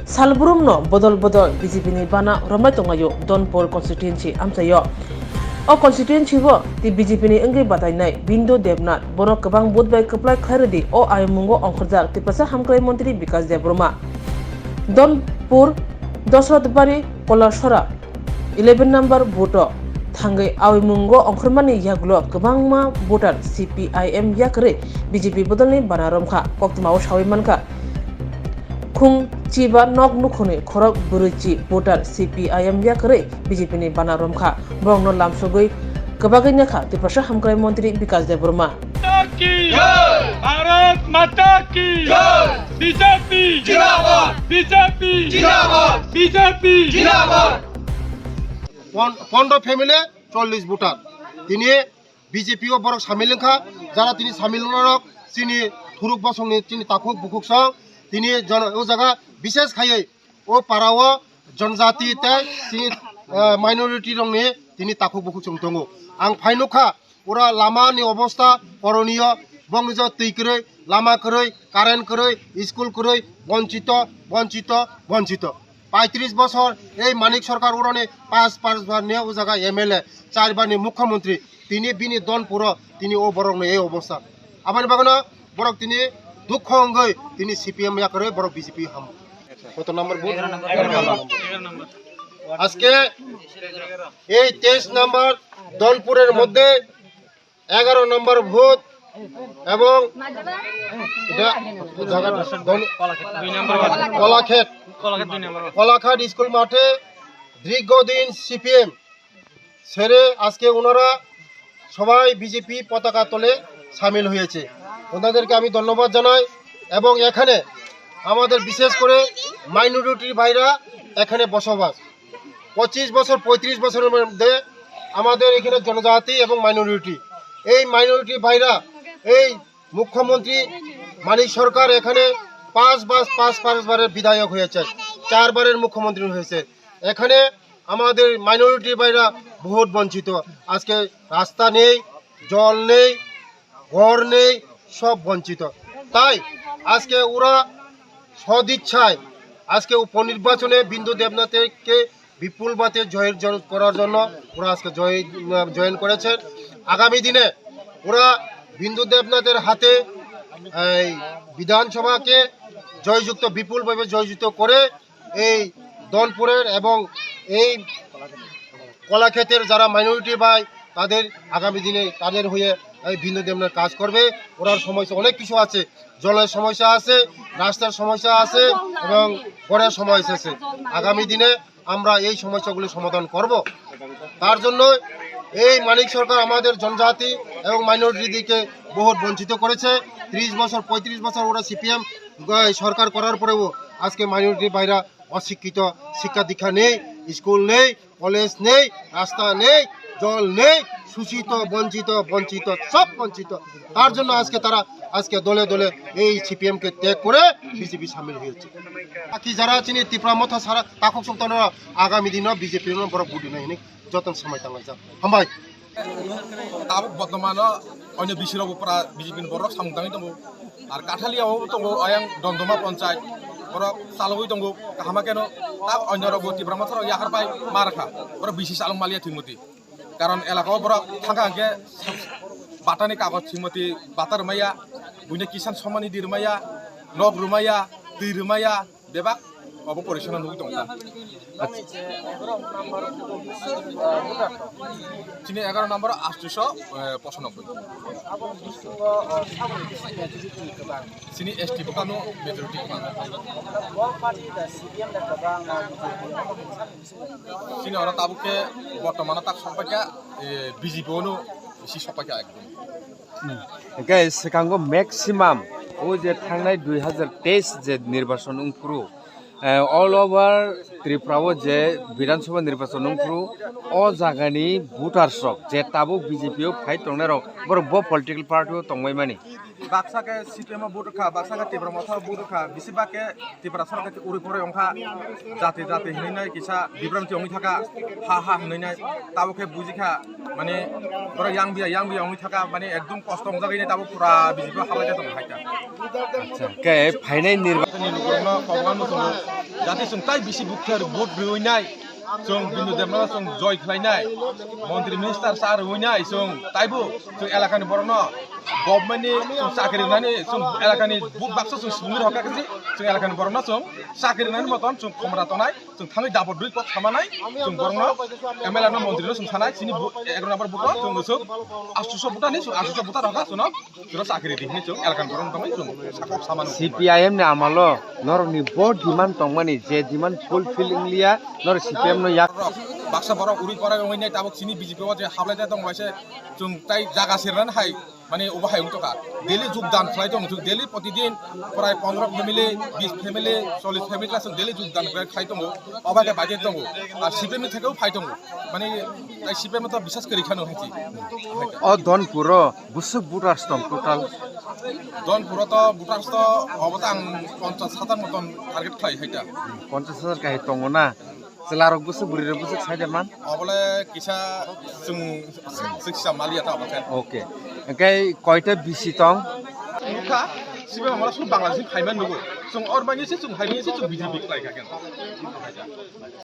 Salburumno bodol BJP ni bana ramai tongayo Donpor constituency amsayo. O constituency bo di BJP ni enggai batainai Bindo Debnath bono kebang budbai keplai khairedi o aymungo ongkhorjak ti pasa hamklai mantri Bikas Debroma. Donpur Dosratbari Kolasora 11 number voto thangai aymungo ongkhormani yagulo kebangma voter CPIM yakre BJP bodolni bana romkha koktmao sawimanka Khung Chiba Nok Nukhuni Khorok Buruchi voter CPIM yakre BJP ni bana romkha bongno lamsogoi kebagai nyakha ti prasha hamklai mantri Bikas Debroma. Bharat माता की BJP जिंदाबाद BJP जिंदाबाद BJP जिंदाबाद 15 family 40 voter তিনি BJP ও বড় সামিল লেখা যারা তিনি সামিল নরক তিনি থুরুক বসংনি তিনি তাকুক বুকুক সং তিনি ও জায়গা বিশেষ খাইয়ে ও পারাও জনজাতি তে তিনি মাইনরিটি রংনি তিনি তাকুক বুকুক সং দङ आं फाइनुखा ওরা লামানি অবস্থা করণীয় বংজ তৈ করে লামা করে কারেন্ট করে স্কুল করে বঞ্চিত বঞ্চিত বঞ্চিত 35 বছর এই মানিক সরকার উড়নে 5 বার নিয়ে ও জায়গা এমএলএ 4 বার মুখ্যমন্ত্রী তিনি বিনি দনপুর তিনি ও বরং এই অবস্থা আমার বাগানো বরং তিনি দুঃখ অঙ্গই তিনি সিপিএম ইয়া করে বড় বিজেপি হাম কত নম্বর বুথ 11 নম্বর আজকে এই 23 নম্বর দনপুরের মধ্যে 11 নম্বর ভোট এবং কলাখাট স্কুল মাঠে দীর্ঘদিন সিপিএম ছেড়ে আজকে ওনারা সবাই বিজেপি পতাকা তোলে সামিল হয়েছে ওনাদেরকে আমি ধন্যবাদ জানাই এবং এখানে আমাদের বিশেষ করে মাইনরিটি ভাইরা এখানে বসবাস 25 বছর 35 বছরের মধ্যে আমাদের এখানে জনজাতি এবং মাইনরিটি এই মাইনরিটি ভাইরা এই মুখ্যমন্ত্রী মানিক সরকার এখানে 5 বারের বিধায়ক হয়েছে 4 বারের মুখ্যমন্ত্রী হয়েছে এখানে আমাদের মাইনরিটি ভাইরা বহুত বঞ্চিত আজকে রাস্তা নেই জল নেই ঘর নেই সব বঞ্চিত তাই আজকে ওরা সদিচ্ছায় আজকে উপনির্বাচনে বিন্দু দেবনাথকে বিপুল বাতে জয়ের করার জন্য ওরা আজকে জয়েন করেছেন আগামী দিনে ওরা বিন্দু দেবনাথের হাতে এই বিধানসভাকে জয়যুক্ত বিপুলভাবে জয়যুক্ত করে এই দনপুরের এবং এই কলাক্ষেতের যারা মাইনরিটি ভাই তাদের আগামী দিনে তাদের হয়ে এই বিন্দু দেবনাথ কাজ করবে ওরার সমস্যা অনেক কিছু আছে জলের সমস্যা আছে রাস্তার সমস্যা আছে এবং ঘরের সমস্যা আছে আগামী দিনে আমরা এই সমস্যাগুলি সমাধান করব তার জন্য এই মানিক সরকার আমাদের জনজাতি এবং মাইনরিটিকে বহুত বঞ্চিত করেছে 30 বছর 35 বছর ওরা সিপিএম সরকার করার পরেও আজকে মাইনরিটি ভাইরা অশিক্ষিত শিক্ষা দীক্ষা নেই স্কুল নেই কলেজ নেই রাস্তা নেই জল নেই শোষিত বঞ্চিত বঞ্চিত সব বঞ্চিত তার জন্য আজকে তারা আজকে দলে দলে এই সিপিএমকে ত্যাগ করে বিজেপি সামিল হয়েছে বাকি যারা চিনি তীব্রামথা সারা তাকক সন্তানরা আগামী দিনও বিজেপি বড় বুটি নাই যতন সময় তাঙ্গাই যা হামবাই তাবুক বর্তমান অন্য বিশিরাবো প্রা বিজেপি বড় সামদানি দङ আর কাঠালিয়াও দङ আয়াং দন্দমা পঞ্চায়েত বড় চালবই দङ কাহামা কেন তা অন্য রব তীব্রামথা ইয়াকার পাই মারাখা বড় বিশেষ আলম মালিয়া থিমতি কারণ এলাকাও বড় থাকা আগে বাটানি কাগজ থিমতি বাটার মাইয়া বুইনে কিষান সম্মানী দিরমাইয়া নব রুমাইয়া दै রুমাইয়া বেবা অব পরিচালনা নুই দङ চিনি 11 নম্বর 895 চিনি এসটি বকানো মেজরিটি চিনি ওরা তাবুকে বর্তমানে তাক সবাইকে বিজেপি অনু বেশি সবাইকে একদম গাইস সেখাঙ্গো ম্যাক্সিমাম ও যে থাংনাই 2023 যে নির্বাচন উংফুরু অল ওভার ত্রিপুরাও যে বিধানসভা নির্বাচন উংফুরু ও জায়গানি ভোটার্স যে তাবো বিজেপিও ফাইট দংনাই রক বড় পলিটিক্যাল পার্টিও তংমাই মানি বাক্সাকে সিপিএম বুট খা বাক্সাকে তীব্রমথা বুট খা বিসিবাকে ত্রিপুরা সরকারকে উড়ি পড়ে অংখা জাতি জাতি হইনাই কিসা বিভ্রান্তি অমি থাকা হা হা হইনাই তাবকে বুঝিখা মানে বড় ইয়াং বিয়া অমি থাকা মানে একদম কষ্ট মজাগাইনে তাবো পুরা বিজেপি হালাইতে দং হাইতা আচ্ছা কে ফাইনাল নির্বাচন নির্বাচনী ভগবান जाहाथे जों ताइ बिसि बुकथार भोट होइनाय जों बिन्दु देबना जों जय खालायनाय मन्त्रि मिनिस्टार सार होइनाय जों ताइबो जों एलाकानि बरनो गभर्नमेन्टनि जों साख्रि होनानै जों एलाकानि बुक बाक्सा जों सुबुंनि हकाखि जों एलाकानि बरनो जों साख्रि होनानै मतन जों खमरातनाय जों थाङै दाबो दुइ पक खामानाय जों बरनो एमएलए न मन्त्रिनो जों सानाय सिनि 11 नम्बर बुथ जों गोसो 800 बुथानि जों 800 बुथा रखा जों साख्रि दिहनि जों एलाकानि बरनो थाङै जों साखब सामान CPIM ni amalo norni bo demand tongmani je demand fulfilling liya nor CPIM no yak Baksa बरक उरि परा होइनाय ताबक सिनि बिजेपि जे हाबलायदा दं बायसे जों ताइ जागा सेरनानै हाय माने अबा हाय उतका डेली योगदान खालाय दं जों डेली प्रतिदिन प्राय 15 फेमिली 20 फेमिली 40 फेमिली जों डेली योगदान खालाय दं अबाके बाजेट दं आर सिपिएम नि थाखाय फाय दं माने ताइ सिपिएम त बिसास करि खानो हायति o donpuro busuk butas tong total दनपुर त बुटार्स त अब त आं 50,000 मतन टार्गेट खालाय हायता 50,000 kahi tongo na selarok busuk buri busuk saja man अबले किसा जों सिक्सा मालिया त अबके okay engkai koita bisi tong मुखा सिबे माला सु बांलादेश फाइमान नुगो जों और बागेसे जों हाइमेसे जों बिजेपि खालाय खागोन